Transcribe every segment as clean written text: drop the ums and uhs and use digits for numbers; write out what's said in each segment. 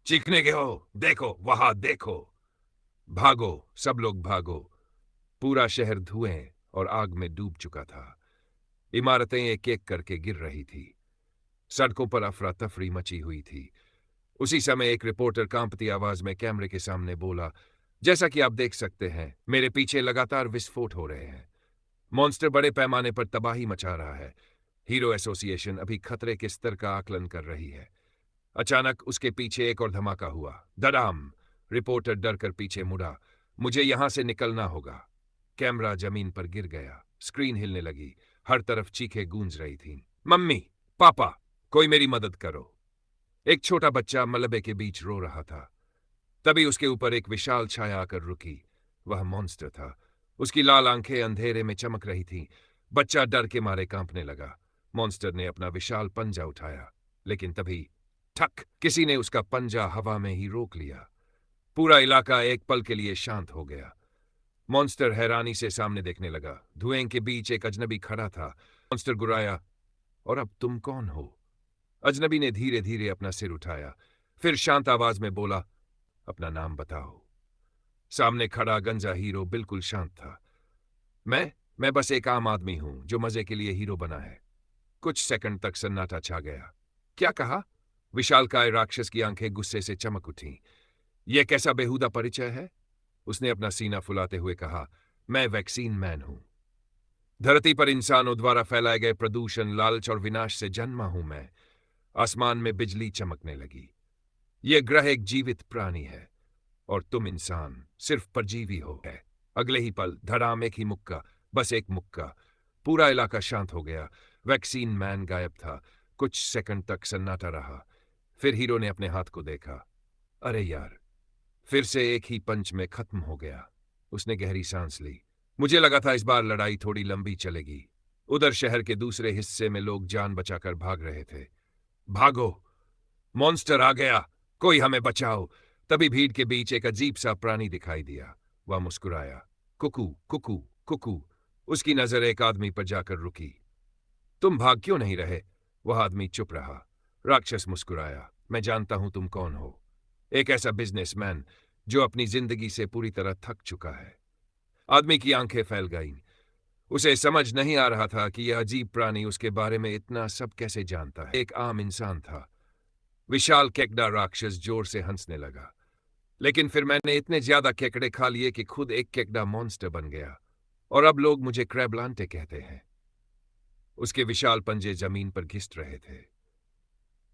चीखने के हो, देखो वहां देखो। भागो, सब लोग भागो। पूरा शहर धुएं और आग में डूब चुका था। इमारतें एक एक करके गिर रही थी। सड़कों पर अफरा तफरी मची हुई थी। उसी समय एक रिपोर्टर कांपती आवाज में कैमरे के सामने बोला, जैसा कि आप देख सकते हैं, मेरे पीछे लगातार विस्फोट हो रहे हैं। मॉन्स्टर बड़े पैमाने पर तबाही मचा रहा है। हीरो एसोसिएशन अभी खतरे के स्तर का आकलन कर रही है। अचानक उसके पीछे एक और धमाका हुआ। धड़ाम! रिपोर्टर डर कर पीछे मुड़ा। मुझे यहां से निकलना होगा। कैमरा जमीन पर गिर गया। स्क्रीन हिलने लगी। हर तरफ चीखें गूंज रही थीं। मम्मी, पापा, कोई मेरी मदद करो। एक छोटा बच्चा मलबे के बीच रो रहा था। तभी उसके ऊपर एक विशाल छाया आकर रुकी। वह मॉन्स्टर था। उसकी लाल आंखें अंधेरे में चमक रही थीं। बच्चा डर के मारे कांपने लगा। मॉन्स्टर ने अपना विशाल पंजा उठाया, लेकिन तभी ठक! किसी ने उसका पंजा हवा में ही रोक लिया। पूरा इलाका एक पल के लिए शांत हो गया। मॉन्स्टर हैरानी से सामने देखने लगा। धुएं के बीच एक अजनबी खड़ा था। मॉन्स्टर गुर्राया, और अब तुम कौन हो? अजनबी ने धीरे धीरे अपना सिर उठाया, फिर शांत आवाज में बोला, अपना नाम बताओ। सामने खड़ा गंजा हीरो बिल्कुल शांत था। मैं बस एक आम आदमी हूं जो मजे के लिए हीरो बना है। कुछ सेकंड तक सन्नाटा छा गया। क्या कहा? विशालकाय राक्षस की आंखें गुस्से से चमक उठीं। यह कैसा बेहुदा परिचय है? उसने अपना सीना फुलाते हुए कहा, मैं वैक्सीन मैन हूं। धरती पर इंसानों द्वारा फैलाए गए प्रदूषण, लालच और विनाश से जन्मा हूं मैं। आसमान में बिजली चमकने लगी। यह ग्रह एक जीवित प्राणी है और तुम इंसान सिर्फ परजीवी हो है। अगले ही पल धड़ाम, एक ही मुक्का, बस एक मुक्का। पूरा इलाका शांत हो गया। वैक्सीन मैन गायब था। कुछ सेकंड तक सन्नाटा रहा। फिर हीरो ने अपने हाथ को देखा। अरे यार, फिर से एक ही पंच में खत्म हो गया। उसने गहरी सांस ली। मुझे लगा था इस बार लड़ाई थोड़ी लंबी चलेगी। उधर शहर के दूसरे हिस्से में लोग जान बचाकर भाग रहे थे। भागो, मॉन्स्टर आ गया, कोई हमें बचाओ। तभी भीड़ के बीच एक अजीब सा प्राणी दिखाई दिया। वह मुस्कुराया। कुकू, कुकू, कुकू। उसकी नजर एक आदमी पर जाकर रुकी। तुम भाग क्यों नहीं रहे? वह आदमी चुप रहा। राक्षस मुस्कुराया। मैं जानता हूं तुम कौन हो। एक ऐसा बिजनेसमैन जो अपनी जिंदगी से पूरी तरह थक चुका है। आदमी की आंखें फैल गईं। उसे समझ नहीं आ रहा था कि यह अजीब प्राणी उसके बारे में इतना सब कैसे जानता है। एक आम इंसान था। विशाल केकड़ा राक्षस जोर से हंसने लगा। लेकिन फिर मैंने इतने ज्यादा केकड़े खा लिए कि खुद एक केकड़ा मॉन्स्टर बन गया, और अब लोग मुझे क्रैबलांटे कहते हैं। उसके विशाल पंजे जमीन पर घिस रहे थे।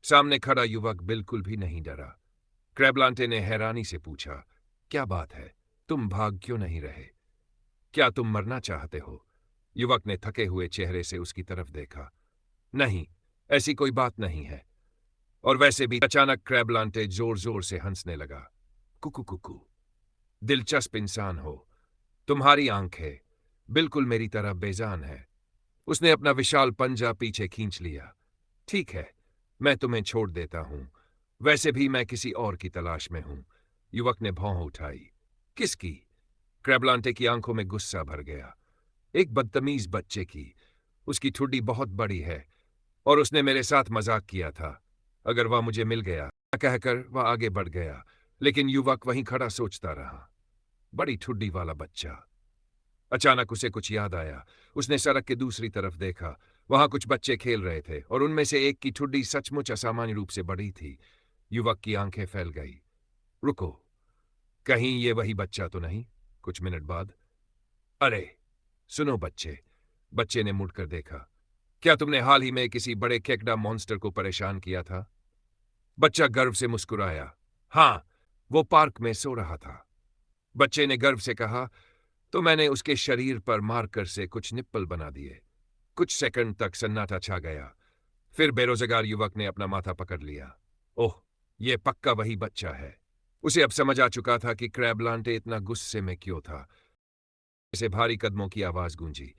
सामने खड़ा युवक बिल्कुल भी नहीं डरा। क्रैबलांटे ने हैरानी से पूछा, क्या बात है? तुम भाग क्यों नहीं रहे? क्या तुम मरना चाहते हो? युवक ने थके हुए चेहरे से उसकी तरफ देखा। नहीं, ऐसी कोई बात नहीं है। और वैसे भी अचानक क्रैबलांटे जोर जोर से हंसने लगा। कुकू कुकू, दिलचस्प इंसान हो। तुम्हारी आंखें बिल्कुल मेरी तरह बेजान है। उसने अपना विशाल पंजा पीछे खींच लिया। ठीक है, मैं तुम्हें छोड़ देता हूं। वैसे भी मैं किसी और की तलाश में हूं। युवक ने भौं उठाई। किसकी? क्रैबलांटे की आंखों में गुस्सा भर गया। एक बदतमीज बच्चे की। उसकी ठुड्डी बहुत बड़ी है और उसने मेरे साथ मजाक किया था। अगर वह मुझे मिल गया, कहकर वह आगे बढ़ गया, लेकिन युवक वहीं खड़ा सोचता रहा। बड़ी ठुड्डी वाला बच्चा। अचानक उसे कुछ याद आया। उसने सड़क के दूसरी तरफ देखा। वहां कुछ बच्चे खेल रहे थे और उनमें से एक की ठुड्डी सचमुच असामान्य रूप से बड़ी थी। युवक की आंखें फैल गई। रुको, कहीं ये वही बच्चा तो नहीं? कुछ मिनट बाद, अरे सुनो बच्चे। बच्चे ने मुड़कर देखा। क्या तुमने हाल ही में किसी बड़े केकड़ा मॉन्स्टर को परेशान किया था? बच्चा गर्व से मुस्कुराया। हाँ, वो पार्क में सो रहा था। बच्चे ने गर्व से कहा, तो मैंने उसके शरीर पर मारकर से कुछ निप्पल बना दिए। कुछ सेकंड तक सन्नाटा छा गया। फिर बेरोजगार युवक ने अपना माथा पकड़ लिया। ओह, यह पक्का वही बच्चा है। उसे अब समझ आ चुका था कि क्रैबलांटे इतना गुस्से में क्यों था। इसे भारी कदमों की आवाज गूंजी।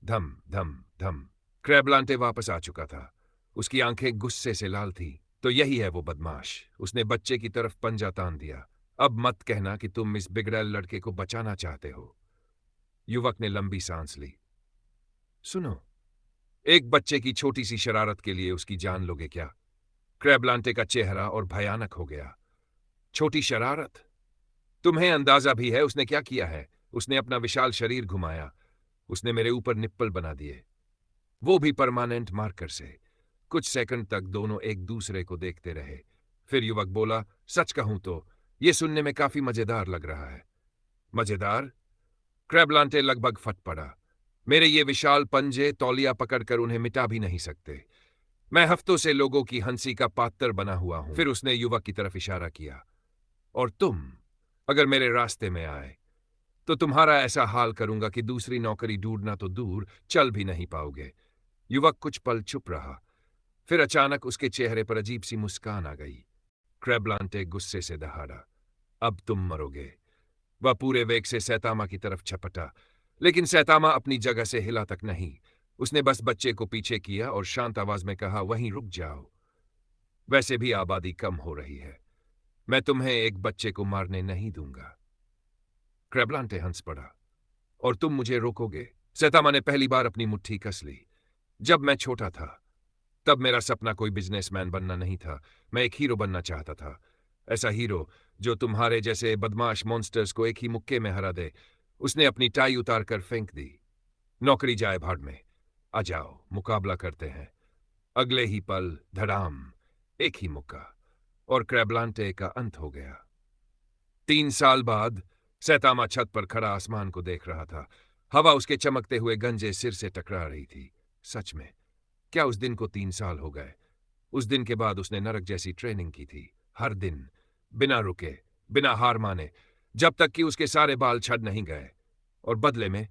धम धम धम। क्रैबलांटे वापस आ चुका था। उसकी आंखें गुस्से से लाल थीं। तो यही है वो बदमाश। उसने बच्चे की तरफ पंजा तान दिया। अब मत कहना कि तुम इस बिगड़ैल लड़के को बचाना चाहते हो। युवक ने लंबी सांस ली। सुनो, एक बच्चे की छोटी सी शरारत के लिए उसकी जान लोगे क्या? क्रैबलांटे का चेहरा और भयानक हो गया। छोटी शरारत। तुम्हें अंदाजा भी है उसने क्या किया है? उसने अपना विशाल शरीर घुमाया। उसने मेरे ऊपर निप्पल बना दिए, वो भी परमानेंट मार्कर से। कुछ सेकंड तक दोनों एक दूसरे को देखते रहे। फिर युवक बोला, सच कहूं तो ये सुनने में काफी मजेदार लग रहा है। मजेदार? क्रैबलांटे लगभग फट पड़ा। मेरे ये विशाल पंजे तौलिया पकड़कर उन्हें मिटा भी नहीं सकते। मैं हफ्तों से लोगों की हंसी का पात्र बना हुआ हूं। फिर उसने युवक की तरफ इशारा किया। और तुम अगर मेरे रास्ते में आए तो तुम्हारा ऐसा हाल करूंगा कि दूसरी नौकरी ढूंढना तो दूर, चल भी नहीं पाओगे। युवक कुछ पल चुप रहा। फिर अचानक उसके चेहरे पर अजीब सी मुस्कान आ गई। क्रैबलांटे गुस्से से दहाड़ा। अब तुम मरोगे। वह पूरे वेग से सैतामा की तरफ झपटा, लेकिन सैतामा अपनी जगह से हिला तक नहीं। उसने बस बच्चे को पीछे किया और शांत आवाज में कहा, वहीं रुक जाओ। वैसे भी आबादी कम हो रही है। मैं तुम्हें एक बच्चे को मारने नहीं दूंगा। क्रैबलांटे हंस पड़ा। और तुम मुझे रोकोगे? सैतामा ने पहली बार अपनी मुट्ठी कस ली। जब मैं छोटा था तब मेरा सपना कोई बिजनेसमैन बनना नहीं था। मैं एक हीरो बनना चाहता था। ऐसा हीरो जो तुम्हारे जैसे बदमाश मॉन्स्टर्स को एक ही मुक्के में हरा दे। उसने अपनी टाई उतार कर फेंक दी। नौकरी जाए भाड़ में। आ जाओ, मुकाबला करते हैं। अगले ही पल धड़ाम, एक ही मुक्का, और क्रैबलांटे का अंत हो गया। 3 साल बाद सैतामा छत पर खड़ा आसमान को देख रहा था। हवा उसके चमकते हुए गंजे सिर से टकरा रही थी। सच में, क्या उस दिन को 3 साल हो गए? उस दिन के बाद उसने नरक जैसी ट्रेनिंग की थी। हर दिन, बिना रुके, बिना हार माने, जब तक कि उसके सारे बाल झड़ नहीं गए। और बदले में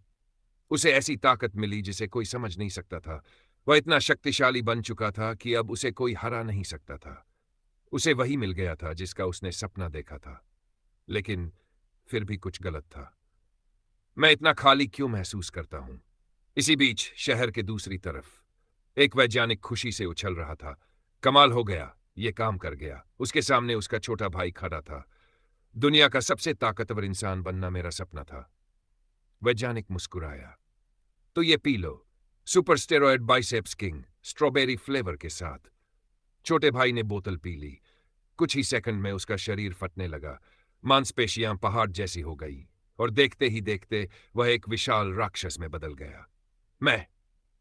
उसे ऐसी ताकत मिली जिसे कोई समझ नहीं सकता था। वह इतना शक्तिशाली बन चुका था कि अब उसे कोई हरा नहीं सकता था। उसे वही मिल गया था जिसका उसने सपना देखा था। लेकिन फिर भी कुछ गलत था। मैं इतना खाली क्यों महसूस करता हूं? इसी बीच शहर के दूसरी तरफ एक वैज्ञानिक खुशी से उछल रहा था। कमाल हो गया, ये काम कर गया। उसके सामने उसका छोटा भाई खड़ा था। दुनिया का सबसे ताकतवर इंसान बनना मेरा सपना था। वैज्ञानिक मुस्कुराया। तो ये पी लो, super steroid biceps king, strawberry flavour के साथ। छोटे भाई ने बोतल पी ली। कुछ ही सेकंड में उसका शरीर फटने लगा। मांसपेशियां पहाड़ जैसी हो गई और देखते ही देखते वह एक विशाल राक्षस में बदल गया।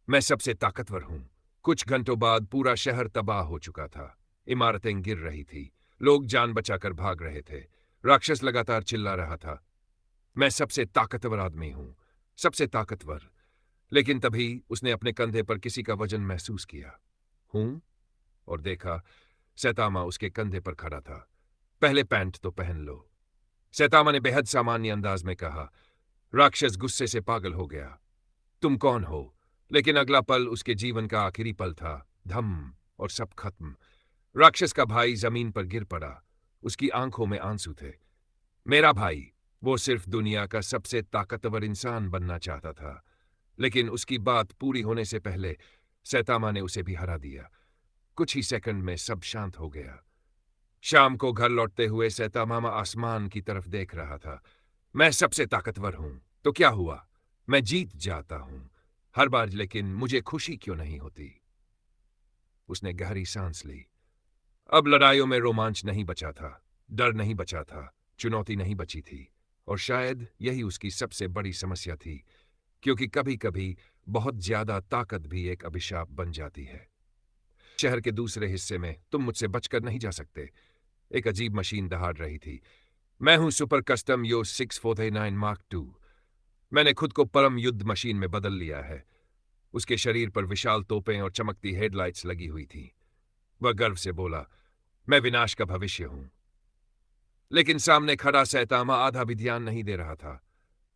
मैं सबसे ताकतवर हूं। कुछ घंटों बाद पूरा शहर तबाह हो चुका था। इमारतें गिर रही थी। लोग जान बचाकर भाग रहे थे। राक्षस लगातार चिल्ला रहा था, मैं सबसे ताकतवर आदमी हूं, सबसे ताकतवर। लेकिन तभी उसने अपने कंधे पर किसी का वजन महसूस किया। हूं? और देखा, सैतामा उसके कंधे पर खड़ा था। पहले पैंट तो पहन लो। सैतामा ने बेहद सामान्य अंदाज में कहा। राक्षस गुस्से से पागल हो गया। तुम कौन हो? लेकिन अगला पल उसके जीवन का आखिरी पल था। धम, और सब खत्म। राक्षस का भाई जमीन पर गिर पड़ा। उसकी आंखों में आंसू थे। मेरा भाई, वो सिर्फ दुनिया का सबसे ताकतवर इंसान बनना चाहता था। लेकिन उसकी बात पूरी होने से पहले सैतामा ने उसे भी हरा दिया। कुछ ही सेकंड में सब शांत हो गया। शाम को घर लौटते हुए सैतामा आसमान की तरफ देख रहा था। मैं सबसे ताकतवर हूं, तो क्या हुआ? मैं जीत जाता हूं हर बार, लेकिन मुझे खुशी क्यों नहीं होती? उसने गहरी सांस ली। अब लड़ाइयों में रोमांच नहीं बचा था, डर नहीं बचा था, चुनौती नहीं बची थी। और शायद यही उसकी सबसे बड़ी समस्या थी, क्योंकि कभी कभी बहुत ज्यादा ताकत भी एक अभिशाप बन जाती है। शहर के दूसरे हिस्से में तुम मुझसे बचकर नहीं जा सकते। एक अजीब मशीन दहाड़ रही थी। मैं हूं सुपर कस्टम यो 6439 मार्क 2। मैंने खुद को परम युद्ध मशीन में बदल लिया है। उसके शरीर पर विशाल तोपें और चमकती हेडलाइट्स लगी हुई थी। वह गर्व से बोला, मैं विनाश का भविष्य हूं। लेकिन सामने खड़ा सैतामा आधा भी ध्यान नहीं दे रहा था।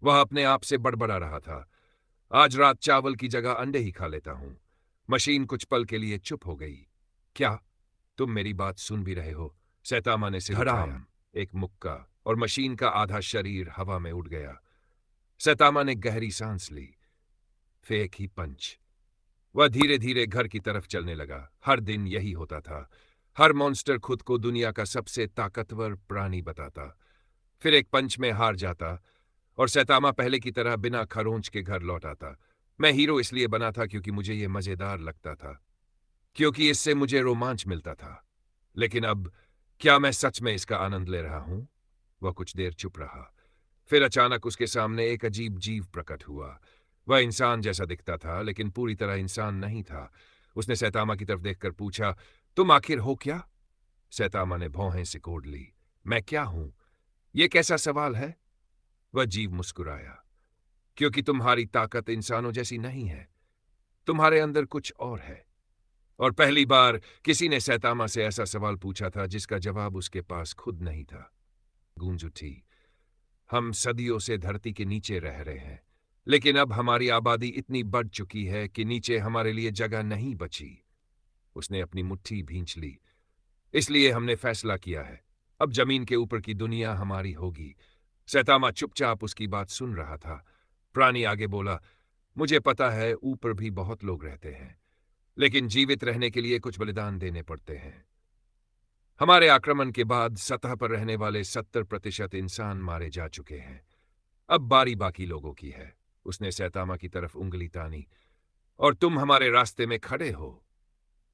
वह अपने आप से बड़बड़ा रहा था। आज रात चावल की जगह अंडे ही खा लेता हूं। मशीन कुछ पल के लिए चुप हो गई। क्या तुम मेरी बात सुन भी रहे हो? सैतामा ने सिर उठाया। एक मुक्का, और मशीन का आधा शरीर हवा में उड़ गया। सैतामा ने गहरी सांस ली। फिर एक ही पंच। वह धीरे धीरे घर की तरफ चलने लगा। हर दिन यही होता था। हर मॉन्स्टर खुद को दुनिया का सबसे ताकतवर प्राणी बताता, फिर एक पंच में हार जाता, और सैतामा पहले की तरह बिना खरोंच के घर लौट आता। मैं हीरो इसलिए बना था क्योंकि मुझे यह मजेदार लगता था, क्योंकि इससे मुझे रोमांच मिलता था। लेकिन अब क्या मैं सच में इसका आनंद ले रहा हूं? वह कुछ देर चुप रहा। फिर अचानक उसके सामने एक अजीब जीव प्रकट हुआ। वह इंसान जैसा दिखता था, लेकिन पूरी तरह इंसान नहीं था। उसने सैतामा की तरफ देखकर पूछा, तुम आखिर हो क्या? सैतामा ने भौहें सिकोड़ ली। मैं क्या हूं? यह कैसा सवाल है? वह जीव मुस्कुराया। क्योंकि तुम्हारी ताकत इंसानों जैसी नहीं है। तुम्हारे अंदर कुछ और है। और पहली बार किसी ने सैतामा से ऐसा सवाल पूछा था जिसका जवाब उसके पास खुद नहीं था। गूंज उठी। हम सदियों से धरती के नीचे रह रहे हैं, लेकिन अब हमारी आबादी इतनी बढ़ चुकी है कि नीचे हमारे लिए जगह नहीं बची। उसने अपनी मुट्ठी भींच ली। इसलिए हमने फैसला किया है, अब जमीन के ऊपर की दुनिया हमारी होगी। सैतामा चुपचाप उसकी बात सुन रहा था। प्राणी आगे बोला, मुझे पता है ऊपर भी बहुत लोग रहते हैं, लेकिन जीवित रहने के लिए कुछ बलिदान देने पड़ते हैं। हमारे आक्रमण के बाद सतह पर रहने वाले 70% इंसान मारे जा चुके हैं। अब बारी बाकी लोगों की है। उसने सैतामा की तरफ उंगली तानी। और तुम हमारे रास्ते में खड़े हो।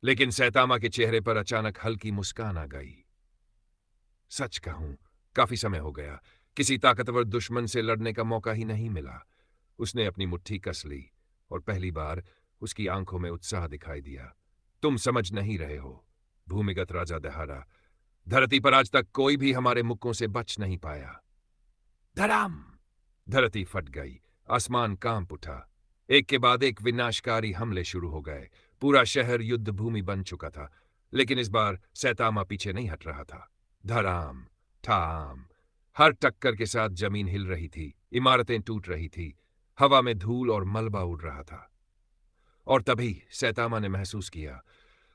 लेकिन सैतामा के चेहरे पर अचानक हल्की मुस्कान आ गई। सच कहूं, काफी समय हो गया, किसी ताकतवर दुश्मन से लड़ने का मौका ही नहीं मिला। उसने अपनी मुट्ठी कस ली और पहली बार उसकी आंखों में उत्साह दिखाई दिया। तुम समझ नहीं रहे हो, भूमिगत राजा दहाड़ा। धरती पर आज तक कोई भी हमारे मुक्कों से बच नहीं पाया। धड़ाम! धरती फट गई। आसमान कांप उठा। एक के बाद एक विनाशकारी हमले शुरू हो गए। पूरा शहर युद्ध भूमि बन चुका था, लेकिन इस बार सैतामा पीछे नहीं हट रहा था। धड़ाम, ठाम! हर टक्कर के साथ जमीन हिल रही थी, इमारतें टूट रही थी, हवा में धूल और मलबा उड़ रहा था। और तभी सैतामा ने महसूस किया,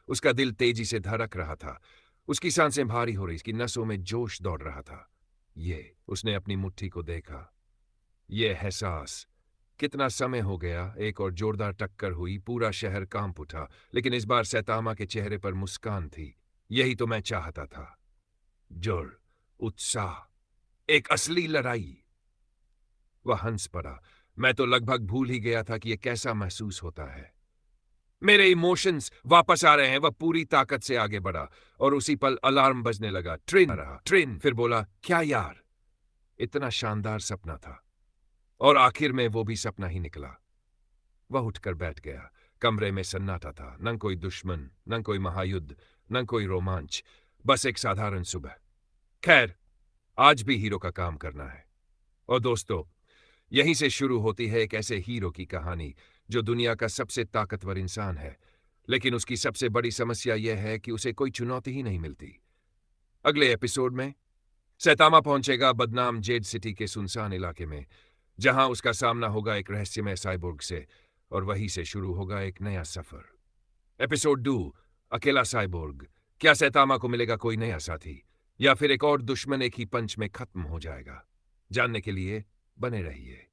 उसका दिल तेजी से धड़क रहा था। उसकी सांसें भारी हो रही, उसकी नसों में जोश दौड़ रहा था। उसने अपनी मुट्ठी को देखा। ये एहसास, कितना समय हो गया एक और जोरदार टक्कर हुई, पूरा शहर कांप उठा, लेकिन इस बार सैतामा के चेहरे पर मुस्कान थी। यही तो मैं चाहता था। जुड़, उत्साह, एक असली लड़ाई। वह हंस पड़ा। मैं तो लगभग भूल ही गया था कि यह कैसा महसूस होता है। मेरे इमोशंस वापस आ रहे हैं। वह पूरी ताकत से आगे बढ़ा और उसी पल अलार्म बजने लगा। ट्रेन रहा, ट्रेन। फिर बोला, क्या यार, इतना शानदार सपना था और आखिर में वो भी सपना ही निकला। वह उठकर बैठ गया। कमरे में सन्नाटा था, न कोई दुश्मन, न कोई महायुद्ध, न कोई रोमांच, बस एक साधारण सुबह। खैर, आज भी हीरो का काम करना है। और दोस्तों, यहीं से शुरू होती है एक ऐसे हीरो की कहानी जो दुनिया का सबसे ताकतवर इंसान है, लेकिन उसकी सबसे बड़ी समस्या यह है कि उसे कोई चुनौती ही नहीं मिलती। अगले एपिसोड में सैतामा पहुंचेगा बदनाम जेड सिटी के सुनसान इलाके में, जहां उसका सामना होगा एक रहस्यमय साइबोर्ग से, और वहीं से शुरू होगा एक नया सफर। एपिसोड 2, अकेला साइबोर्ग। क्या सैतामा को मिलेगा कोई नया साथी, या फिर एक और दुश्मन एक ही पंच में खत्म हो जाएगा? जानने के लिए बने रहिए।